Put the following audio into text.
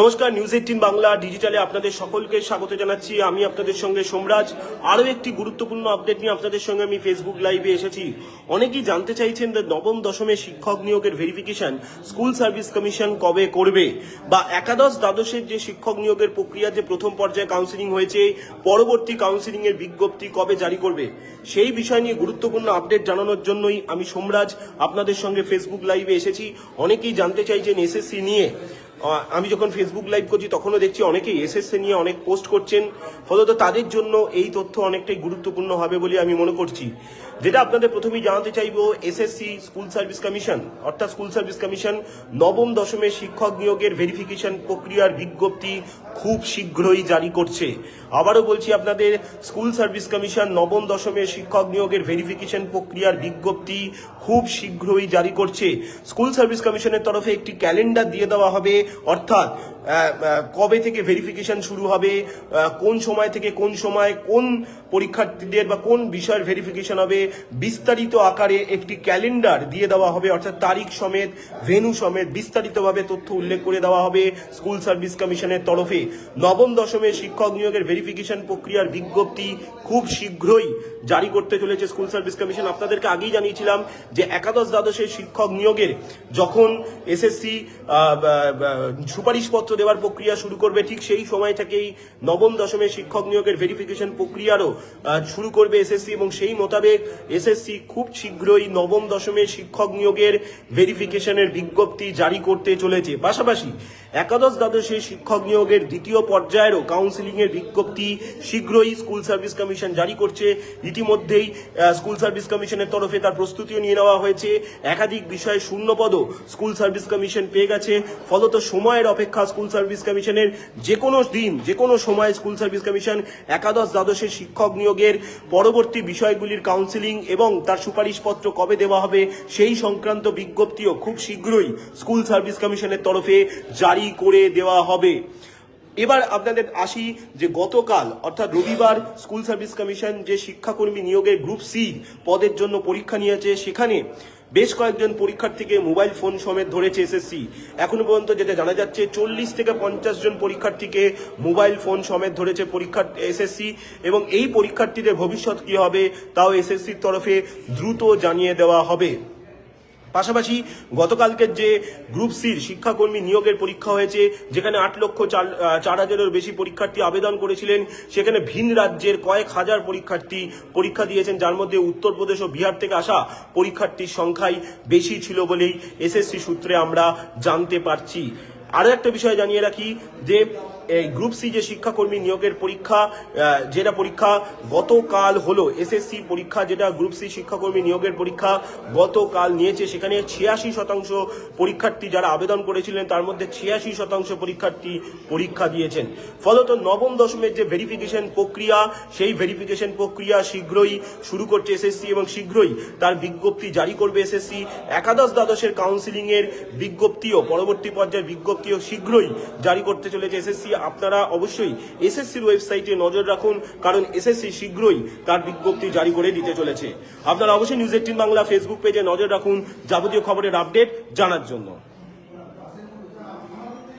নমস্কার, নিউজ 18 বাংলা ডিজিটালে আপনাদের সকলকে স্বাগত জানাচ্ছি। আমি আপনাদের সঙ্গে সোমরাজ। আরও একটি গুরুত্বপূর্ণ আপডেট নিয়ে আপনাদের সঙ্গে আমি ফেসবুক লাইভে এসেছি। অনেকেই জানতে চাইছেন যে নবম দশমের শিক্ষক নিয়োগের ভেরিফিকেশন স্কুল সার্ভিস কমিশন কবে করবে, বা একাদশ দ্বাদশের যে শিক্ষক নিয়োগের প্রক্রিয়া যে প্রথম পর্যায়ে কাউন্সিলিং হয়েছে, পরবর্তী কাউন্সিলিং এর বিজ্ঞপ্তি কবে জারি করবে, সেই বিষয় নিয়ে গুরুত্বপূর্ণ আপডেট জানানোর জন্যই আমি সোমরাজ আপনাদের সঙ্গে ফেসবুক লাইভে এসেছি। অনেকেই জানতে চাইছেন এসএসসি নিয়ে। আমি যখন ফেসবুক লাইভ করছি তখনও দেখছি অনেকেই এসএসসি নিয়ে অনেক পোস্ট করছেন, ফলত তাদের জন্য এই তথ্য অনেকটাই গুরুত্বপূর্ণ হবে বলে আমি মনে করছি। যেটা আপনাদের প্রথমেই জানাতে চাইবো, এসএসসি স্কুল সার্ভিস কমিশন অর্থাৎ স্কুল সার্ভিস কমিশন নবম দশমের শিক্ষক নিয়োগের ভেরিফিকেশন প্রক্রিয়ার বিজ্ঞপ্তি খুব শীঘ্রই জারি করছে। আবারও বলছি আপনাদের, স্কুল সার্ভিস কমিশন নবম দশমের শিক্ষক নিয়োগের ভেরিফিকেশন প্রক্রিয়ার বিজ্ঞপ্তি খুব শীঘ্রই জারি করছে। স্কুল সার্ভিস কমিশনের তরফে একটি ক্যালেন্ডার দিয়ে দেওয়া হবে, অর্থাৎ কবে থেকে ভেরিফিকেশন শুরু হবে, কোন সময় থেকে কোন সময় কোন পরীক্ষার্থীদের বা কোন বিষয়ের ভেরিফিকেশন হবে, বিস্তারিত আকারে একটি ক্যালেন্ডার দিয়ে দেওয়া হবে, অর্থাৎ তারিখ সমেত ভেন্যু সমেত বিস্তারিতভাবে তথ্য উল্লেখ করে দেওয়া হবে স্কুল সার্ভিস কমিশনের তরফে। নবম দশমের শিক্ষক নিয়োগের ভেরিফিকেশন প্রক্রিয়ার বিজ্ঞপ্তি খুব শীঘ্রই জারি করতে চলেছে স্কুল সার্ভিস কমিশন। আপনাদেরকে আগেই জানিয়েছিলাম যে একাদশ দ্বাদশের শিক্ষক নিয়োগের যখন এসএসসি সুপারিশপত্র দেওয়ার প্রক্রিয়া শুরু করবে, ঠিক সেই সময় থেকেই নবম দশমের শিক্ষক নিয়োগের ভেরিফিকেশন প্রক্রিয়ারও শুরু করবে এসএসসি, এবং সেই মোতাবেক এসএসসি খুব শীঘ্রই নবম দশমের শিক্ষক নিয়োগের ভেরিফিকেশনের বিজ্ঞপ্তি জারি করতে চলেছে। পাশাপাশি একাদশ দ্বাদশের শিক্ষক নিয়োগের দ্বিতীয় পর্যায়েরও কাউন্সিলিং এর বিজ্ঞপ্তি শীঘ্রই স্কুল সার্ভিস কমিশন জারি করছে। ইতিমধ্যেই স্কুল সার্ভিস কমিশনের তরফে তার প্রস্তুতিও নিয়ে নেওয়া হয়েছে। একাধিক বিষয়ে শূন্যপদও স্কুল সার্ভিস কমিশন পেয়ে গেছে। ফলত সময়ের অপেক্ষা স্কুল সার্ভিস কমিশনের যে কোনো দিন যে কোনো সময় স্কুল সার্ভিস কমিশন একাদশ দ্বাদশের শিক্ষক নিয়োগের পরবর্তী বিষয়গুলির কাউন্সিলিং এবং তার সুপারিশপত্র কবে দেওয়া হবে সেই সংক্রান্ত বিজ্ঞপ্তিও খুব শীঘ্রই স্কুল সার্ভিস কমিশনের তরফে জারি করে দেওয়া হবে। এবার আপনাদের আসি যে গতকাল অর্থাৎ রবিবার স্কুল সার্ভিস কমিশন যে শিক্ষাকর্মী নিয়োগের গ্রুপ সি পদের জন্য পরীক্ষা নিয়েছে, সেখানে বেশ কয়েকজন পরীক্ষার্থীকে মোবাইল ফোন সমেত ধরেছে এসএসসি। এখনো পর্যন্ত যেটা জানা যাচ্ছে 40 থেকে 50 জন পরীক্ষার্থীকে মোবাইল ফোন সমেত ধরেছে এসএসসি, এবং এই পরীক্ষার্থীদের ভবিষ্যৎ কি হবে তাও এসএসসির তরফে দ্রুত জানিয়ে দেওয়া হবে। পাশাপাশি গতকালকের যে গ্রুপ সির শিক্ষাকর্মী নিয়োগের পরীক্ষা হয়েছে, যেখানে 8,04,000-এর বেশি পরীক্ষার্থী আবেদন করেছিলেন, সেখানে ভিন রাজ্যের কয়েক হাজার পরীক্ষার্থী পরীক্ষা দিয়েছেন, যার মধ্যে উত্তরপ্রদেশ ও বিহার থেকে আসা পরীক্ষার্থীর সংখ্যাই বেশি ছিল বলেই এসএসসি সূত্রে আমরা জানতে পারছি। আরও একটা বিষয় জানিয়ে রাখি যে এই গ্রুপ সি যে শিক্ষাকর্মী নিয়োগের পরীক্ষা, যেটা পরীক্ষা গতকাল হলো, এসএসসি পরীক্ষা যেটা গ্রুপ সি শিক্ষাকর্মী নিয়োগের পরীক্ষা গতকাল নিয়েছে, সেখানে 86% পরীক্ষার্থী যারা আবেদন করেছিলেন তার মধ্যে 86% পরীক্ষার্থী পরীক্ষা দিয়েছেন। ফলত নবম দশমের যে ভেরিফিকেশন প্রক্রিয়া, সেই ভেরিফিকেশন প্রক্রিয়া শীঘ্রই শুরু করছে এসএসসি এবং শীঘ্রই তার বিজ্ঞপ্তি জারি করবে এসএসসি। একাদশ দ্বাদশের কাউন্সিলিং এর বিজ্ঞপ্তিও পরবর্তী পর্যায়ের বিজ্ঞপ্তিও শীঘ্রই জারি করতে চলেছে এসএসসি। আপনারা অবশ্যই এসএসসির ওয়েবসাইটে নজর রাখুন, কারণ এসএসসি শীঘ্রই তার বিজ্ঞপ্তি জারি করে দিতে চলেছে। আপনারা অবশ্যই নিউজ 18 বাংলা ফেসবুক পেজে নজর রাখুন যাবতীয় খবরের আপডেট জানার জন্য।